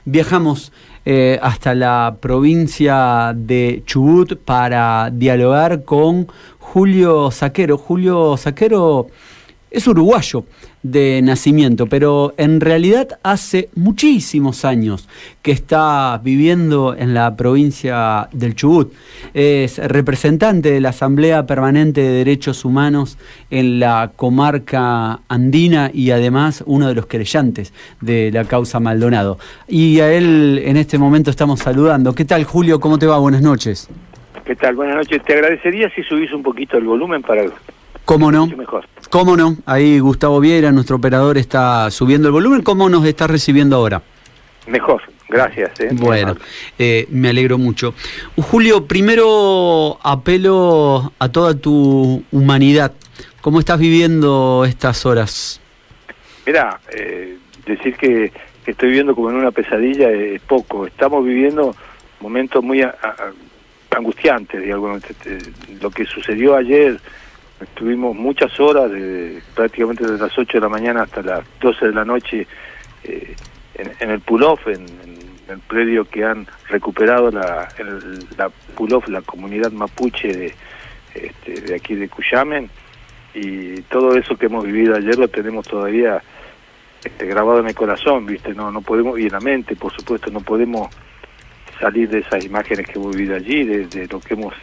viajamos hasta la provincia de Chubut para dialogar con Julio Saquero. Julio Saquero es uruguayo de nacimiento, pero en realidad hace muchísimos años que está viviendo en la provincia del Chubut. Es representante de la Asamblea Permanente de Derechos Humanos en la comarca andina y además uno de los querellantes de la causa Maldonado. Y a él en este momento estamos saludando. ¿Qué tal, Julio? ¿Cómo te va? Buenas noches. ¿Qué tal? Buenas noches. Te agradecería si subís un poquito el volumen para... ¿Cómo no? Mejor. ¿Cómo no? Ahí Gustavo Viera, nuestro operador, está subiendo el volumen. ¿Cómo nos está recibiendo ahora? Mejor, gracias. Bueno, me alegro mucho. Julio, primero apelo a toda tu humanidad. ¿Cómo estás viviendo estas horas? Mirá, decir que estoy viviendo como en una pesadilla es poco. Estamos viviendo momentos muy angustiantes, digamos. Lo que sucedió ayer... Estuvimos muchas horas, prácticamente desde las 8 de la mañana hasta las 12 de la noche en el pull-off, en el predio que han recuperado la pull-off, la comunidad mapuche de aquí de Cuyamen, y todo eso que hemos vivido ayer lo tenemos todavía grabado en el corazón, ¿viste? No podemos, y en la mente, por supuesto, no podemos salir de esas imágenes que hemos vivido allí, de lo que hemos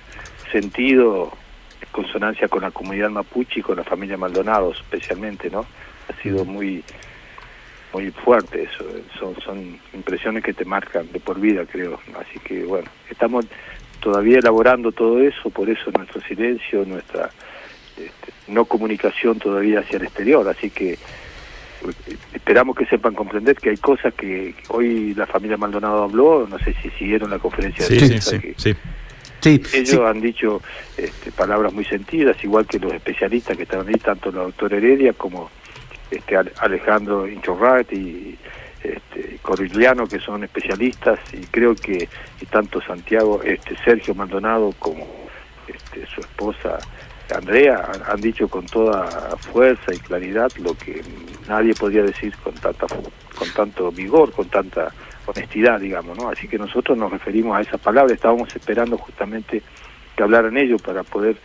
sentido en consonancia con la comunidad mapuche y con la familia Maldonado especialmente, ¿no? Ha sido muy fuerte eso, son impresiones que te marcan de por vida, creo. Así que bueno, estamos todavía elaborando todo eso, por eso nuestro silencio, nuestra no comunicación todavía hacia el exterior, así que esperamos que sepan comprender que hay cosas que hoy la familia Maldonado habló, no sé si siguieron la conferencia de prensa. Sí, ellos han dicho palabras muy sentidas, igual que los especialistas que estaban ahí, tanto la doctora Heredia como Alejandro Inchorrat y Corigliano, que son especialistas, y creo que y tanto Santiago, Sergio Maldonado como su esposa Andrea han dicho con toda fuerza y claridad lo que nadie podría decir con tanto vigor, con tanta honestidad, digamos, ¿no? Así que nosotros nos referimos a esas palabras, estábamos esperando justamente que hablaran ellos para poder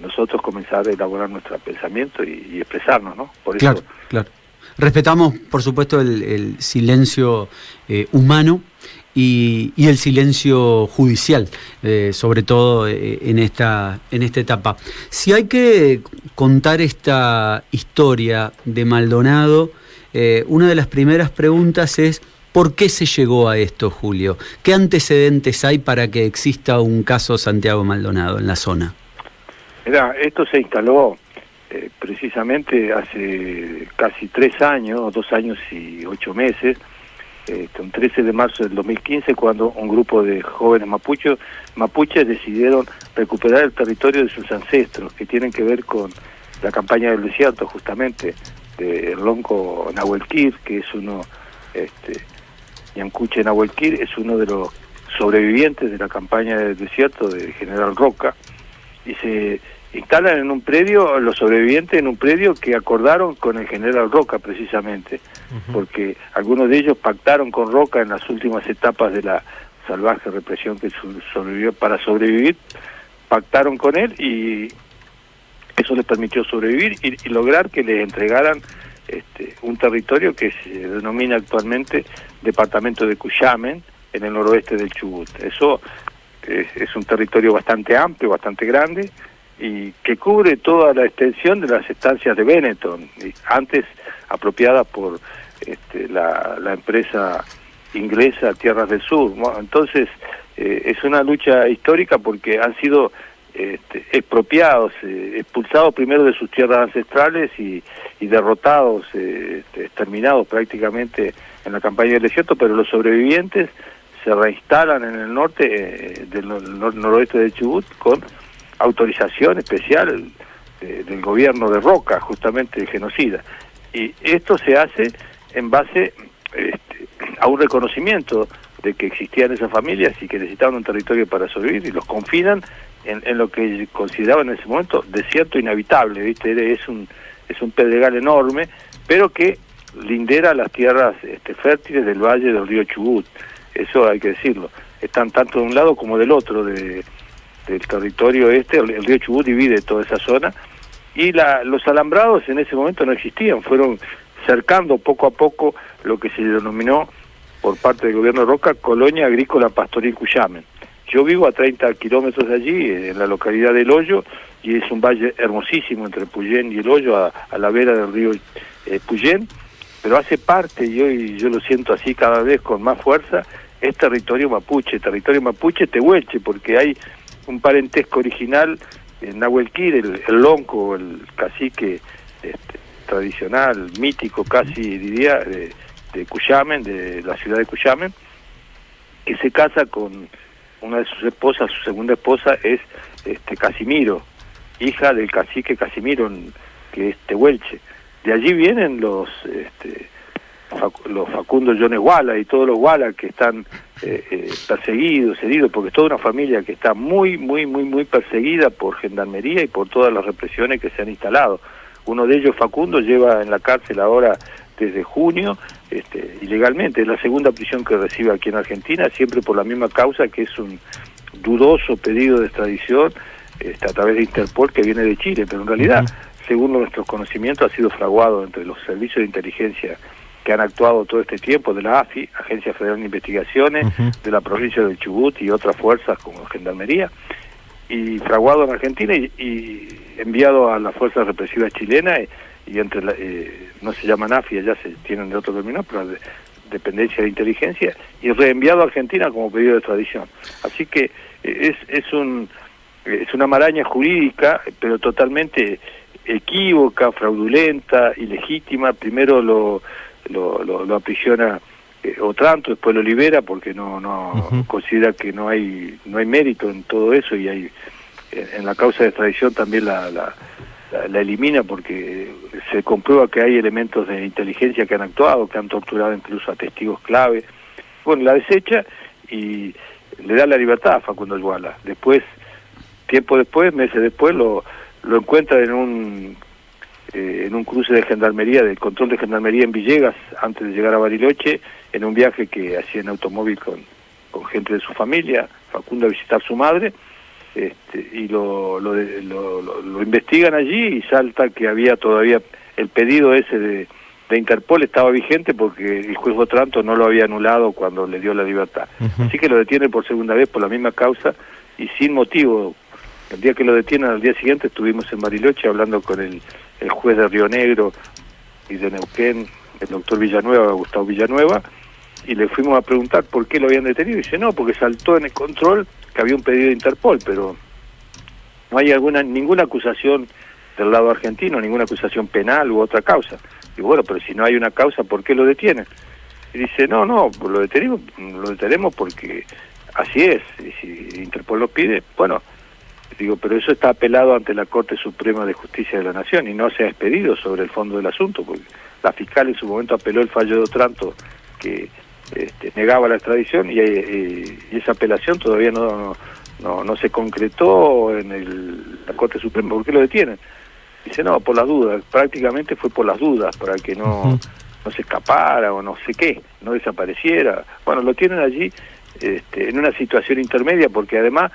nosotros comenzar a elaborar nuestro pensamiento y expresarnos, ¿no? Por eso... Claro. Respetamos, por supuesto, el silencio humano y el silencio judicial, sobre todo en esta etapa. Si hay que contar esta historia de Maldonado, una de las primeras preguntas es: ¿por qué se llegó a esto, Julio? ¿Qué antecedentes hay para que exista un caso Santiago Maldonado en la zona? Mirá, esto se instaló precisamente hace casi 3 años, 2 años y 8 meses, un 13 de marzo del 2015, cuando un grupo de jóvenes mapuches decidieron recuperar el territorio de sus ancestros, que tienen que ver con la campaña del desierto, justamente, de Lonco Nahuelquir, que es uno... Yancuche Nahuelquir es uno de los sobrevivientes de la campaña del desierto de General Roca, y se instalan en un predio, los sobrevivientes en un predio que acordaron con el General Roca precisamente, porque algunos de ellos pactaron con Roca en las últimas etapas de la salvaje represión que sobrevivió. Para sobrevivir, pactaron con él y eso les permitió sobrevivir y lograr que les entregaran un territorio que se denomina actualmente Departamento de Cuyamen, en el noroeste del Chubut. Eso es un territorio bastante amplio, bastante grande, y que cubre toda la extensión de las estancias de Benetton, antes apropiadas por la empresa inglesa Tierras del Sur. Entonces, es una lucha histórica porque han sido expropiados, expulsados primero de sus tierras ancestrales y derrotados, exterminados prácticamente en la campaña del desierto, pero los sobrevivientes se reinstalan en el norte del noroeste de Chubut con autorización especial del gobierno de Roca, justamente el genocida. Y esto se hace en base a un reconocimiento de que existían esas familias y que necesitaban un territorio para sobrevivir, y los confinan en lo que consideraban en ese momento desierto inhabitable, ¿viste? Es un pedregal enorme, pero que lindera las tierras fértiles del valle del río Chubut, eso hay que decirlo. Están tanto de un lado como del otro del territorio el río Chubut divide toda esa zona, y los alambrados en ese momento no existían, fueron cercando poco a poco lo que se denominó por parte del gobierno de Roca Colonia Agrícola Pastoril Cuyamen. Yo vivo a 30 kilómetros de allí, en la localidad del Hoyo, y es un valle hermosísimo entre Puyén y el Hoyo, a la vera del río Puyén, pero hace parte, y hoy yo lo siento así cada vez con más fuerza, es territorio mapuche tehuelche, porque hay un parentesco original en Nahuel Quir, el lonco, el cacique tradicional, mítico casi diría, de Cuyamen, de la ciudad de Cuyamen, que se casa con una de sus esposas, su segunda esposa es Casimiro, hija del cacique Casimiro, que es tehuelche. De allí vienen los Facundo Jones Guala y todos los Guala que están perseguidos, heridos, porque es toda una familia que está muy perseguida por gendarmería y por todas las represiones que se han instalado. Uno de ellos, Facundo, lleva en la cárcel ahora desde junio, ilegalmente. Es la segunda prisión que recibe aquí en Argentina, siempre por la misma causa, que es un dudoso pedido de extradición a través de Interpol que viene de Chile, pero en realidad, según nuestros conocimientos, ha sido fraguado entre los servicios de inteligencia que han actuado todo este tiempo, de la AFI, Agencia Federal de Investigaciones, de la provincia del Chubut y otras fuerzas como Gendarmería, y fraguado en Argentina y enviado a las fuerzas represivas chilenas, y entre no se llaman AFI, allá se tienen de otro término, pero dependencia de inteligencia, y reenviado a Argentina como pedido de extradición. Así que es una maraña jurídica, pero totalmente equívoca, fraudulenta, ilegítima. Primero lo aprisiona Otranto, después lo libera porque no considera que no hay mérito en todo eso, y hay en la causa de extradición también la elimina porque se comprueba que hay elementos de inteligencia que han actuado, que han torturado incluso a testigos clave. Bueno, la desecha y le da la libertad a Facundo Guala. Después, tiempo después, meses después, lo encuentra en un cruce de gendarmería, del control de gendarmería en Villegas, antes de llegar a Bariloche, en un viaje que hacía en automóvil con gente de su familia, Facundo a visitar a su madre, y lo investigan allí, y salta que había todavía el pedido ese de Interpol estaba vigente porque el juez Otranto no lo había anulado cuando le dio la libertad. Así que lo detienen por segunda vez por la misma causa y sin motivo. El día que lo detienen, al día siguiente estuvimos en Bariloche hablando con el juez de Río Negro y de Neuquén, el doctor Villanueva, Gustavo Villanueva, y le fuimos a preguntar por qué lo habían detenido, y dice, no, porque saltó en el control que había un pedido de Interpol, pero no hay ninguna acusación del lado argentino, ninguna acusación penal u otra causa. Y bueno, pero si no hay una causa, ¿por qué lo detienen? Y dice, no, lo detenemos porque así es, y si Interpol lo pide, bueno, digo, pero eso está apelado ante la Corte Suprema de Justicia de la Nación y no se ha expedido sobre el fondo del asunto, porque la fiscal en su momento apeló el fallo de Otranto que negaba la extradición, y esa apelación todavía no se concretó en la Corte Suprema. ¿Por qué lo detienen? Dice, no, por las dudas, prácticamente fue por las dudas, para que no se escapara o no sé qué, no desapareciera. Bueno, lo tienen allí en una situación intermedia, porque además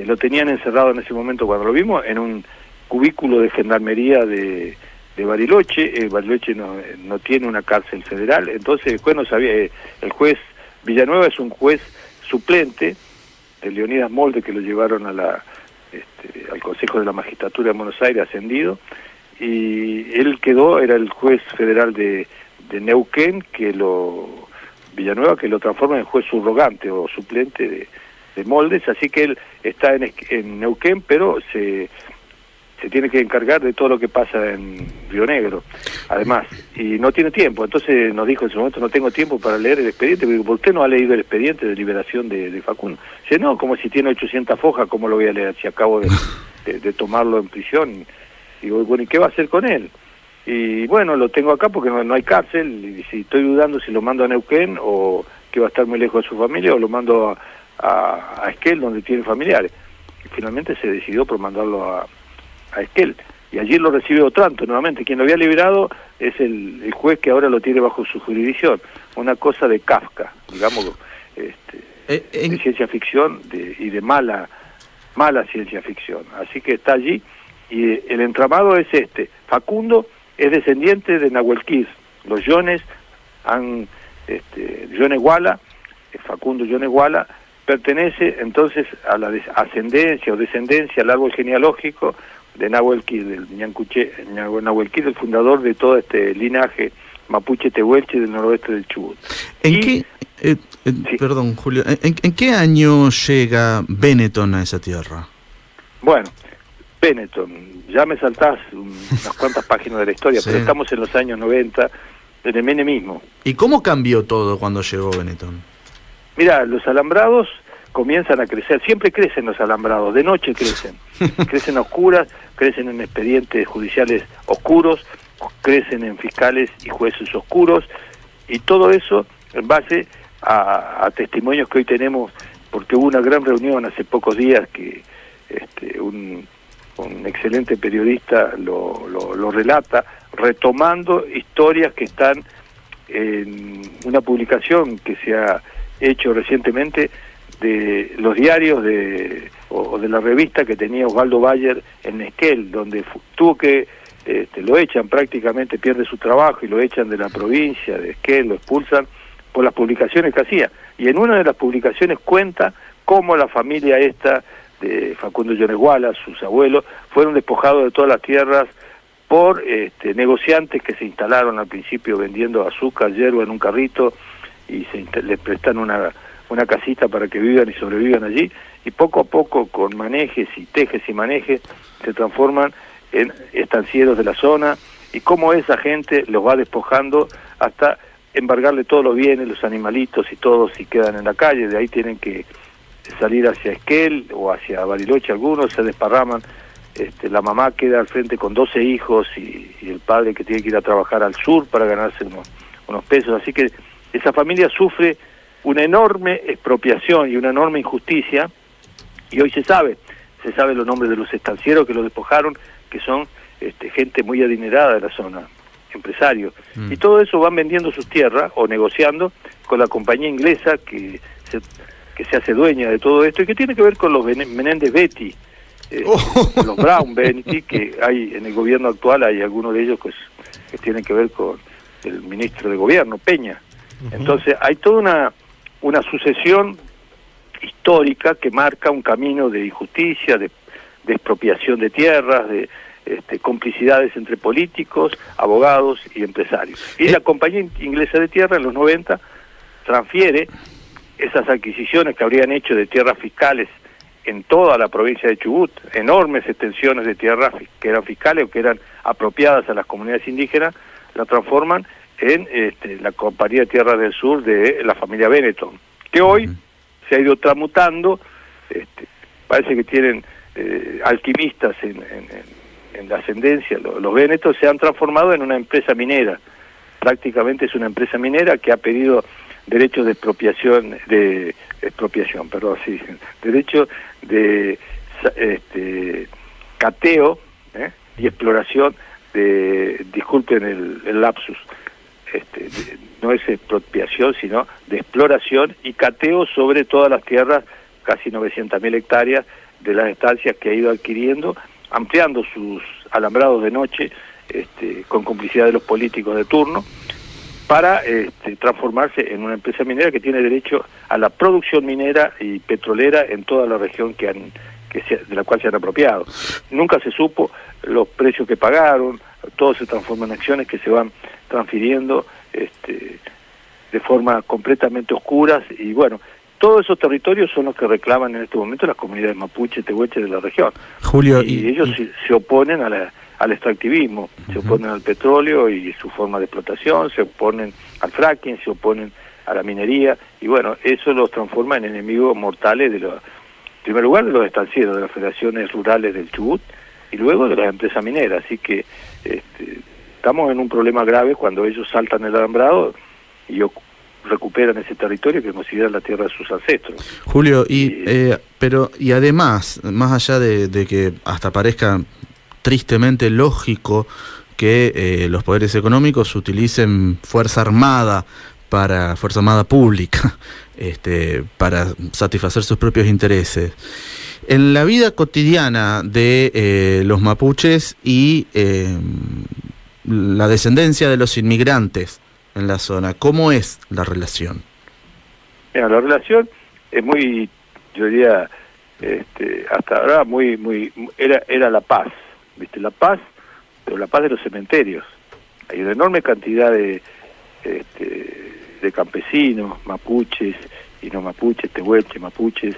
lo tenían encerrado en ese momento cuando lo vimos, en un cubículo de gendarmería de Bariloche. Bariloche no tiene una cárcel federal, entonces el juez no sabía. El juez Villanueva es un juez suplente de Leonidas Molde, que lo llevaron al Consejo de la Magistratura de Buenos Aires, ascendido, y él era el juez federal de Neuquén, Villanueva, que lo transforma en juez subrogante o suplente de Moldes, así que él está en Neuquén, pero se tiene que encargar de todo lo que pasa en Río Negro, además, y no tiene tiempo. Entonces nos dijo en ese momento, no tengo tiempo para leer el expediente. Digo, ¿por qué no ha leído el expediente de liberación de Facundo? Dice, no, como si tiene 800 fojas, ¿cómo lo voy a leer si acabo de tomarlo en prisión? Digo, bueno, ¿y qué va a hacer con él? Y bueno, lo tengo acá porque no hay cárcel, y si estoy dudando si lo mando a Neuquén, o que va a estar muy lejos de su familia, o lo mando a Esquel, donde tiene familiares. Y finalmente se decidió por mandarlo a Esquel. y allí lo recibe Otranto nuevamente. Quien lo había liberado es el juez que ahora lo tiene bajo su jurisdicción. Una cosa de Kafka, digamos, de ciencia ficción y de mala ciencia ficción. Así que está allí, y el entramado es este. Facundo es descendiente de Nahuel Quid. Los Yones Yone Guala, Facundo Yone Guala, pertenece entonces a la ascendencia o descendencia al árbol genealógico de Nahuel Quid, del Nahuel Quid, el fundador de todo este linaje mapuche tehuelche del noroeste del Chubut. Sí. Perdón, Julio, ¿en qué año llega Benetton a esa tierra? Bueno, Benetton, ya me saltás unas cuantas páginas de la historia, sí. Pero estamos en los años 90, en el menemismo. ¿Y cómo cambió todo cuando llegó Benetton? Mira, los alambrados comienzan a crecer, siempre crecen los alambrados, de noche crecen, crecen a oscuras, crecen en expedientes judiciales oscuros, crecen en fiscales y jueces oscuros, y todo eso en base a testimonios que hoy tenemos, porque hubo una gran reunión hace pocos días que un excelente periodista lo relata, retomando historias que están en una publicación que se ha hecho recientemente de los diarios o de la revista que tenía Osvaldo Bayer en Esquel, donde tuvo que, lo echan prácticamente, pierde su trabajo y lo echan de la provincia de Esquel, lo expulsan por las publicaciones que hacía. Y en una de las publicaciones cuenta cómo la familia esta de Facundo Yone Guala, sus abuelos, fueron despojados de todas las tierras por negociantes que se instalaron al principio vendiendo azúcar, hierba en un carrito, y les prestan una casita para que vivan y sobrevivan allí, y poco a poco, con manejes y tejes y manejes, se transforman en estancieros de la zona, y cómo esa gente los va despojando hasta embargarle todos los bienes, los animalitos y todos, y quedan en la calle. De ahí tienen que salir hacia Esquel o hacia Bariloche, algunos se desparraman. La mamá queda al frente con 12 hijos y el padre que tiene que ir a trabajar al sur para ganarse unos pesos. Así que esa familia sufre una enorme expropiación y una enorme injusticia, y hoy se sabe los nombres de los estancieros que los despojaron, que son gente muy adinerada de la zona, empresarios, y todo eso van vendiendo sus tierras o negociando con la compañía inglesa que se hace dueña de todo esto, y que tiene que ver con los Menéndez Betty, los Brown Betty, que hay en el gobierno actual. Hay algunos de ellos que tienen que ver con el ministro de gobierno, Peña. Entonces hay toda una sucesión histórica que marca un camino de injusticia, de expropiación de tierras, de complicidades entre políticos, abogados y empresarios. Y la compañía inglesa de tierra en los 90 transfiere esas adquisiciones que habrían hecho de tierras fiscales en toda la provincia de Chubut, enormes extensiones de tierras que eran fiscales o que eran apropiadas a las comunidades indígenas, la transforman en la compañía de Tierras del Sur de la familia Benetton, que hoy se ha ido tramutando. Parece que tienen alquimistas en la ascendencia. Los Benetton se han transformado en una empresa minera. Prácticamente es una empresa minera que ha pedido derechos de derechos de cateo y exploración disculpen el lapsus, no es expropiación, sino de exploración y cateo sobre todas las tierras, casi 900.000 hectáreas de las estancias que ha ido adquiriendo, ampliando sus alambrados de noche con complicidad de los políticos de turno, para transformarse en una empresa minera que tiene derecho a la producción minera y petrolera en toda la región de la cual se han apropiado. Nunca se supo los precios que pagaron, todo se transforma en acciones que se van transfiriendo de forma completamente oscuras, y bueno, todos esos territorios son los que reclaman en este momento las comunidades mapuche, tehuelche de la región. Julio, y ellos se oponen al extractivismo, se oponen al petróleo y su forma de explotación, se oponen al fracking, se oponen a la minería, y bueno, eso los transforma en enemigos mortales en primer lugar de los estancieros, de las federaciones rurales del Chubut, y luego de las empresas mineras. Así que estamos en un problema grave cuando ellos saltan el alambrado y recuperan ese territorio que consideran la tierra de sus ancestros. Julio, pero además, más allá de que hasta parezca tristemente lógico que los poderes económicos utilicen fuerza armada pública, para satisfacer sus propios intereses. En la vida cotidiana de los mapuches y la descendencia de los inmigrantes en la zona, ¿cómo es la relación? Mira, la relación es muy, yo diría, hasta ahora era la paz, ¿viste? La paz, pero la paz de los cementerios. Hay una enorme cantidad de campesinos, mapuches y no mapuches, tehuelches, mapuches,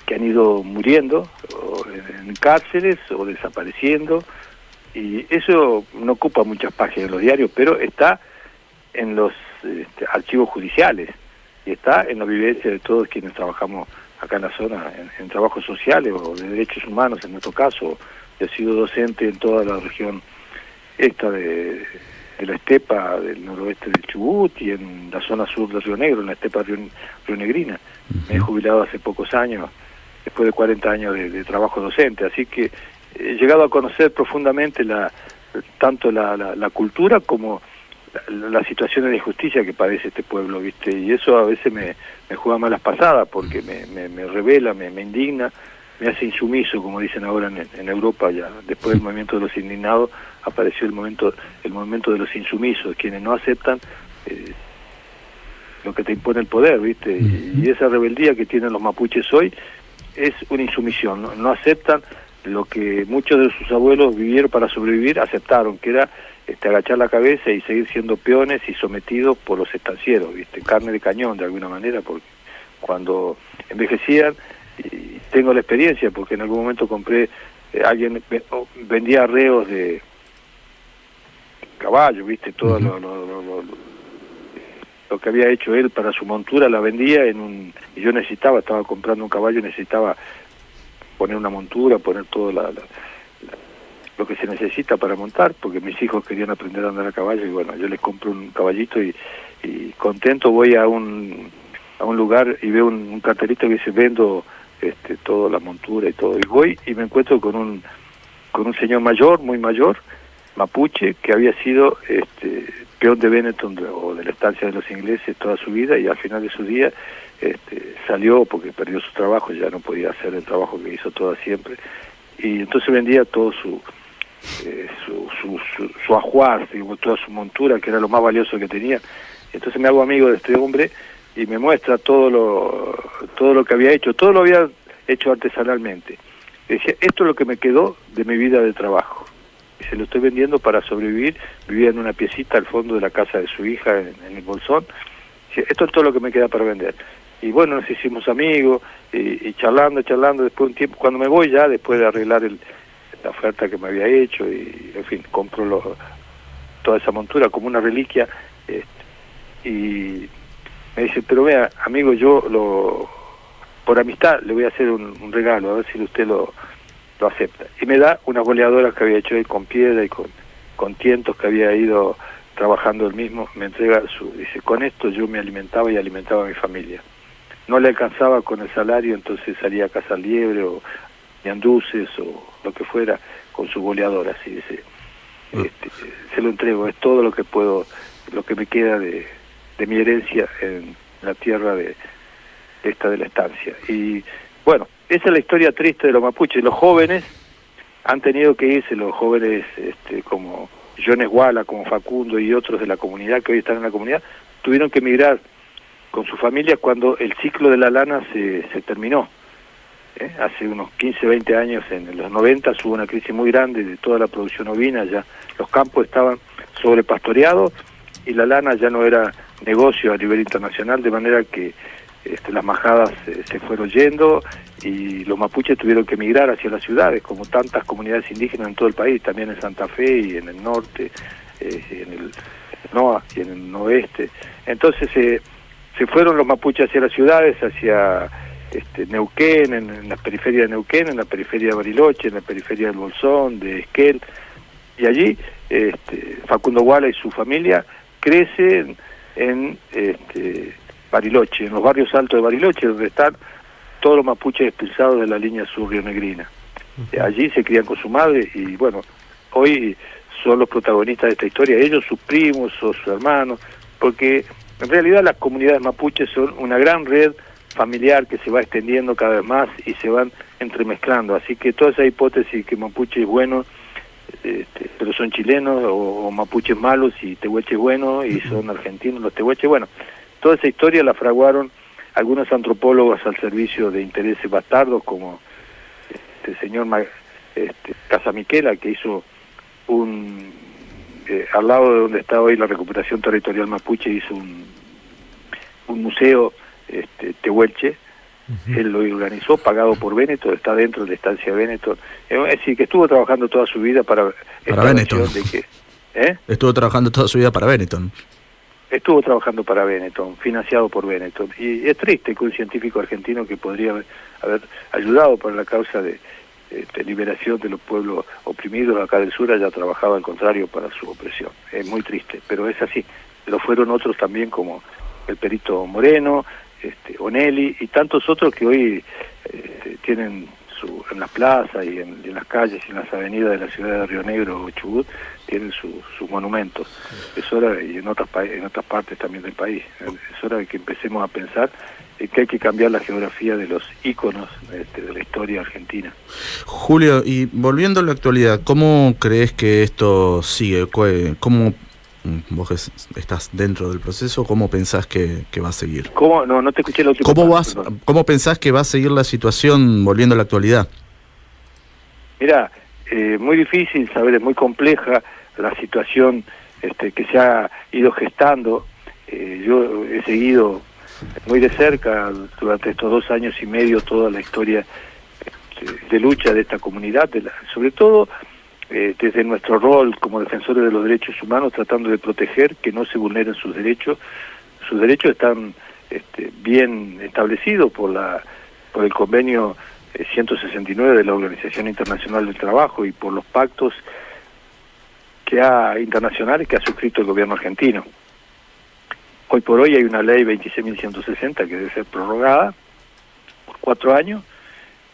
que han ido muriendo o en cárceles o desapareciendo, y eso no ocupa muchas páginas en los diarios, pero está en los archivos judiciales y está en la vivencia de todos quienes trabajamos acá en la zona, en trabajos sociales o de derechos humanos en nuestro caso. Yo he sido docente en toda la región esta de la estepa del noroeste del Chubut y en la zona sur del Río Negro, en la estepa rionegrina. Me he jubilado hace pocos años, después de 40 años de trabajo docente, así que he llegado a conocer profundamente tanto la cultura como las situaciones de injusticia que padece este pueblo, ¿viste? Y eso a veces me juega malas pasadas porque me revela, me indigna, me hace insumiso, como dicen ahora en Europa. Ya después del movimiento de los indignados apareció el movimiento de los insumisos, quienes no aceptan lo que te impone el poder, ¿viste? Y esa rebeldía que tienen los mapuches hoy es una insumisión, no aceptan lo que muchos de sus abuelos vivieron para sobrevivir, aceptaron, que era agachar la cabeza y seguir siendo peones y sometidos por los estancieros, ¿viste? Carne de cañón de alguna manera, porque cuando envejecían, y tengo la experiencia porque en algún momento compré, alguien vendía arreos de caballo, ¿viste? Todo lo que había hecho él para su montura la vendía y yo estaba comprando un caballo y necesitaba poner una montura, poner todo lo que se necesita para montar, porque mis hijos querían aprender a andar a caballo y bueno, yo les compro un caballito y contento voy a un lugar y veo un cartelito que dice vendo toda la montura y todo, y voy y me encuentro con un señor mayor, muy mayor, mapuche, que había sido peón de Benetton o de la estancia de los ingleses toda su vida, y al final de su día salió porque perdió su trabajo, ya no podía hacer el trabajo que hizo toda siempre, y entonces vendía todo su ajuar, toda su montura, que era lo más valioso que tenía. Entonces me hago amigo de este hombre y me muestra todo lo que había hecho, todo lo había hecho artesanalmente. Decía, esto es lo que me quedó de mi vida de trabajo, y se lo estoy vendiendo para sobrevivir. Vivía en una piecita al fondo de la casa de su hija en el Bolsón. Decía, esto es todo lo que me queda para vender. Y bueno, nos hicimos amigos y charlando después de un tiempo, cuando me voy ya, después de arreglar la oferta que me había hecho, y en fin, compro toda esa montura como una reliquia, y me dice, pero vea, amigo, yo por amistad le voy a hacer un regalo, a ver si usted lo acepta. Y me da unas boleadoras que había hecho él con piedra y con tientos que había ido trabajando él mismo. Me entrega dice, con esto yo me alimentaba y alimentaba a mi familia. No le alcanzaba con el salario, entonces salía a cazar liebre o ñanduces o lo que fuera con sus boleadoras, y dice, se lo entrego, es todo lo que puedo, lo que me queda de mi herencia en la tierra de la estancia. Y bueno, esa es la historia triste de los mapuches. Los jóvenes han tenido que irse, los jóvenes como Jones Wala, como Facundo y otros de la comunidad que hoy están en la comunidad, tuvieron que emigrar con su familia cuando el ciclo de la lana se terminó. Hace unos 15, 20 años, en los 90, hubo una crisis muy grande de toda la producción ovina, ya los campos estaban sobrepastoreados y la lana ya no era negocio a nivel internacional, de manera que las majadas se fueron yendo y los mapuches tuvieron que emigrar hacia las ciudades, como tantas comunidades indígenas en todo el país, también en Santa Fe y en el norte, en el NOA y en el oeste. Entonces se fueron los mapuches hacia las ciudades, hacia Neuquén, en la periferia de Neuquén, en la periferia de Bariloche, en la periferia del Bolsón, de Esquel, y allí Facundo Wala y su familia crecen en Bariloche, en los barrios altos de Bariloche, donde están todos los mapuches expulsados de la línea sur rionegrina. Allí se crían con su madre y bueno, hoy son los protagonistas de esta historia, ellos, sus primos o sus hermanos, porque en realidad las comunidades mapuches son una gran red familiar que se va extendiendo cada vez más y se van entremezclando, así que toda esa hipótesis que mapuche es bueno, pero son chilenos, o mapuches malos y tehuelches buenos y son argentinos los tehuelches, bueno, toda esa historia la fraguaron algunos antropólogos al servicio de intereses bastardos, como el señor Casamiquela, que hizo al lado de donde está hoy la recuperación territorial mapuche, hizo un museo tehuelche. Él lo organizó, pagado por Benetton, está dentro de la estancia Benetton. Es decir, que estuvo trabajando toda su vida para Benetton. Estuvo trabajando toda su vida para Benetton. Estuvo trabajando para Benetton, financiado por Benetton. Y es triste que un científico argentino que podría haber ayudado para la causa de liberación de los pueblos oprimidos acá del sur haya trabajado al contrario para su opresión. Es muy triste, pero es así. Lo fueron otros también, como el perito Moreno, Onelli y tantos otros que hoy tienen en las plazas y en las calles y en las avenidas de la ciudad de Río Negro o Chubut tienen sus monumentos. Es hora, y en otras partes también del país, es hora de que empecemos a pensar que hay que cambiar la geografía de los íconos de la historia argentina. Julio, y volviendo a la actualidad, ¿cómo crees que esto sigue? ¿Cómo vos estás dentro del proceso, cómo pensás que va a seguir? ¿Cómo? No te escuché la última parte. ¿Cómo pensás que va a seguir la situación volviendo a la actualidad? Mira, muy difícil saber, es muy compleja la situación que se ha ido gestando. Yo he seguido muy de cerca durante estos 2 años y medio toda la historia de lucha de esta comunidad, sobre todo desde nuestro rol como defensores de los derechos humanos, tratando de proteger que no se vulneren sus derechos. Sus derechos están bien establecidos por el convenio 169 de la Organización Internacional del Trabajo y por los pactos internacionales que ha suscrito el gobierno argentino. Hoy por hoy hay una ley 26.160 que debe ser prorrogada por 4 años,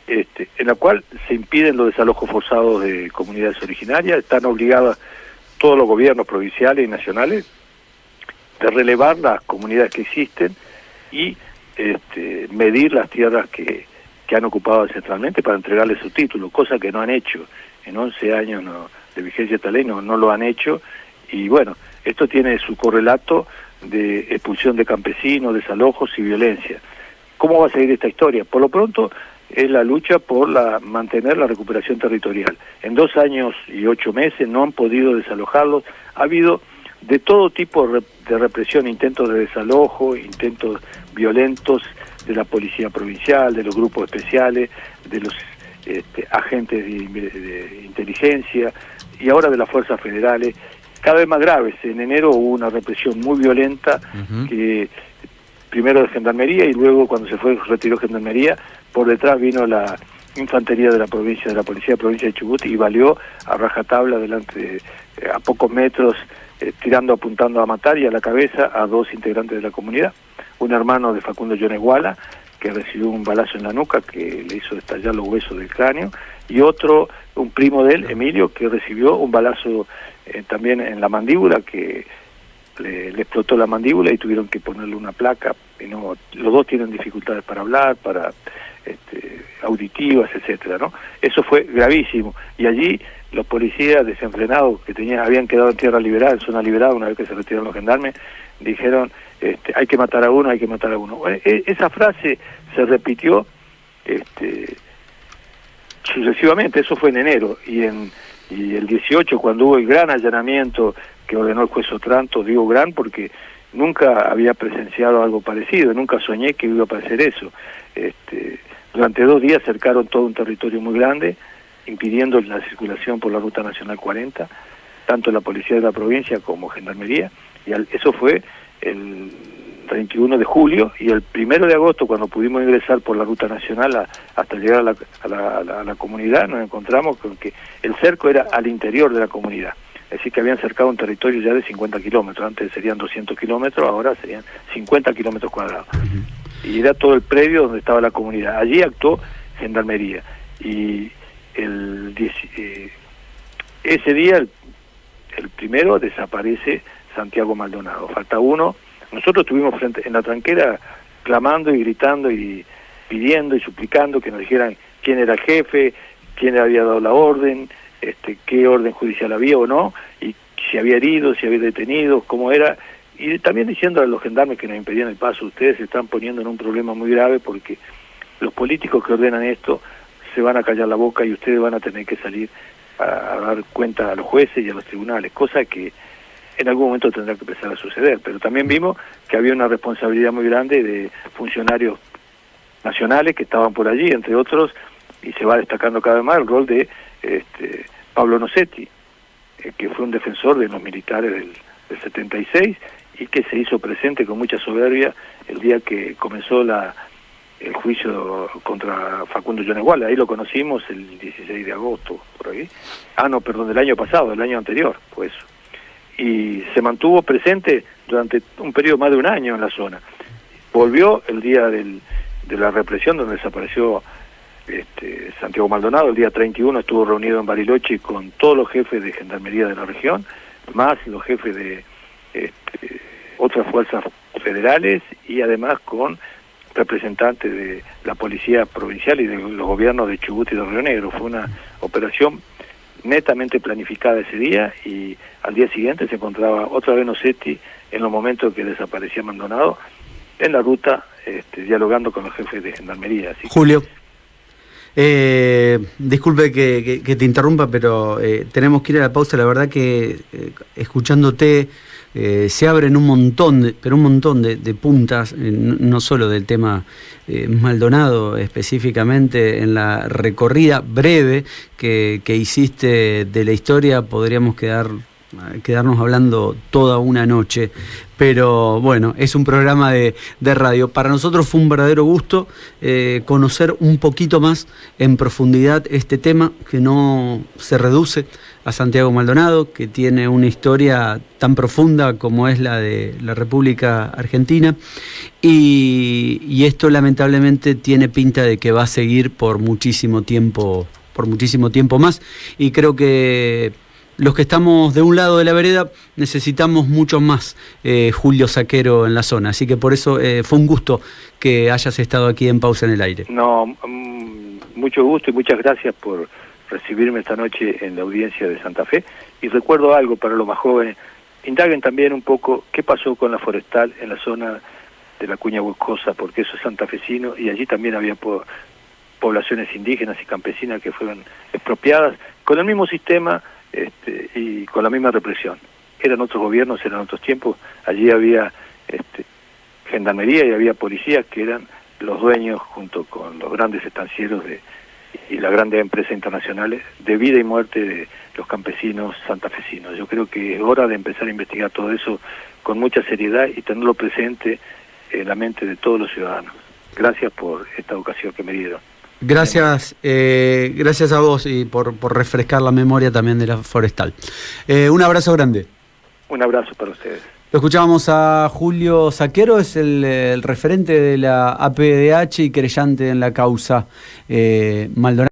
en la cual se impiden los desalojos forzados de comunidades originarias. Están obligados todos los gobiernos provinciales y nacionales de relevar las comunidades que existen y medir las tierras que han ocupado ancestralmente para entregarles su título, cosa que no han hecho. En 11 años de vigencia de esta ley no lo han hecho, y bueno, esto tiene su correlato de expulsión de campesinos, desalojos y violencia. ¿Cómo va a seguir esta historia? Por lo pronto es la lucha por mantener la recuperación territorial. En 2 años y 8 meses no han podido desalojarlos. Ha habido de todo tipo de represión, intentos de desalojo, intentos violentos de la policía provincial, de los grupos especiales, de los agentes de inteligencia y ahora de las fuerzas federales, cada vez más graves. En enero hubo una represión muy violenta, que primero de Gendarmería y luego cuando se retiró Gendarmería, por detrás vino la infantería de la provincia, de la policía de la provincia de Chubut, y valió a rajatabla a pocos metros, apuntando a matar y a la cabeza a 2 integrantes de la comunidad. Un hermano de Facundo Yoneguala, que recibió un balazo en la nuca que le hizo estallar los huesos del cráneo, y otro, un primo de él, Emilio, que recibió un balazo también en la mandíbula, que le explotó la mandíbula y tuvieron que ponerle una placa. Los 2 tienen dificultades para hablar, para auditivas, etcétera, ¿no? Eso fue gravísimo, y allí los policías desenfrenados que habían quedado en tierra liberada, en zona liberada, una vez que se retiraron los gendarmes, dijeron hay que matar a uno, hay que matar a uno. Bueno, esa frase se repitió sucesivamente. Eso fue en enero, y el 18, cuando hubo el gran allanamiento que ordenó el juez Otranto, digo gran porque nunca había presenciado algo parecido, nunca soñé que iba a pasar eso. Durante 2 días cercaron todo un territorio muy grande, impidiendo la circulación por la Ruta Nacional 40, tanto la policía de la provincia como Gendarmería, y eso fue el 31 de julio, y el 1 de agosto, cuando pudimos ingresar por la Ruta Nacional hasta llegar a la comunidad, nos encontramos con que el cerco era al interior de la comunidad. Es decir, que habían cercado un territorio ya de 50 kilómetros, antes serían 200 kilómetros, ahora serían 50 kilómetros cuadrados. Y era todo el predio donde estaba la comunidad. Allí actuó Gendarmería. Y ese día, el primero, desaparece Santiago Maldonado. Falta uno. Nosotros estuvimos frente en la tranquera clamando y gritando y pidiendo y suplicando que nos dijeran quién era el jefe, quién había dado la orden, qué orden judicial había o no, y si había herido, si había detenido, cómo era, y también diciendo a los gendarmes que nos impedían el paso: ustedes se están poniendo en un problema muy grave porque los políticos que ordenan esto se van a callar la boca y ustedes van a tener que salir a dar cuenta a los jueces y a los tribunales, cosa que en algún momento tendrá que empezar a suceder. Pero también vimos que había una responsabilidad muy grande de funcionarios nacionales que estaban por allí, entre otros, y se va destacando cada vez más el rol de Pablo Nocetti, que fue un defensor de los militares del 76 y que se hizo presente con mucha soberbia el día que comenzó el juicio contra Facundo Yoneguala. Ahí lo conocimos el 16 de agosto, por ahí. Del año pasado, el año anterior, pues. Y se mantuvo presente durante un periodo más de un año en la zona. Volvió el día de la represión, donde desapareció Santiago Maldonado. El día 31 estuvo reunido en Bariloche con todos los jefes de gendarmería de la región, más los jefes de otras fuerzas federales, y además con representantes de la policía provincial y de los gobiernos de Chubut y de Río Negro. Fue una operación netamente planificada ese día, y al día siguiente se encontraba otra vez Nocetti en los momentos que desaparecía Maldonado en la ruta, dialogando con los jefes de gendarmería. Así Julio, disculpe que te interrumpa, pero tenemos que ir a la pausa. La verdad que escuchándote se abren un montón de puntas, no solo del tema Maldonado específicamente. En la recorrida breve que hiciste de la historia podríamos quedarnos hablando toda una noche, pero bueno, es un programa de radio. Para nosotros fue un verdadero gusto conocer un poquito más en profundidad este tema, que no se reduce a Santiago Maldonado, que tiene una historia tan profunda como es la de la República Argentina, y esto lamentablemente tiene pinta de que va a seguir por muchísimo tiempo más, y creo que los que estamos de un lado de la vereda necesitamos mucho más Julio Saquero en la zona, así que por eso fue un gusto que hayas estado aquí en Pausa en el Aire. No, mucho gusto y muchas gracias por recibirme esta noche en la audiencia de Santa Fe. Y recuerdo algo para los más jóvenes: indaguen también un poco qué pasó con la forestal en la zona de la Cuña Boscosa, porque eso es santafesino, y allí también había poblaciones indígenas y campesinas que fueron expropiadas con el mismo sistema y con la misma represión. Eran otros gobiernos, eran otros tiempos. Allí había gendarmería y había policías que eran los dueños, junto con los grandes estancieros y las grandes empresas internacionales, de vida y muerte de los campesinos santafesinos. Yo creo que es hora de empezar a investigar todo eso con mucha seriedad y tenerlo presente en la mente de todos los ciudadanos. Gracias por esta ocasión que me dieron. Gracias a vos y por refrescar la memoria también de la forestal. Un abrazo grande. Un abrazo para ustedes. Lo escuchábamos a Julio Saquero, es el referente de la APDH y querellante en la causa Maldonado.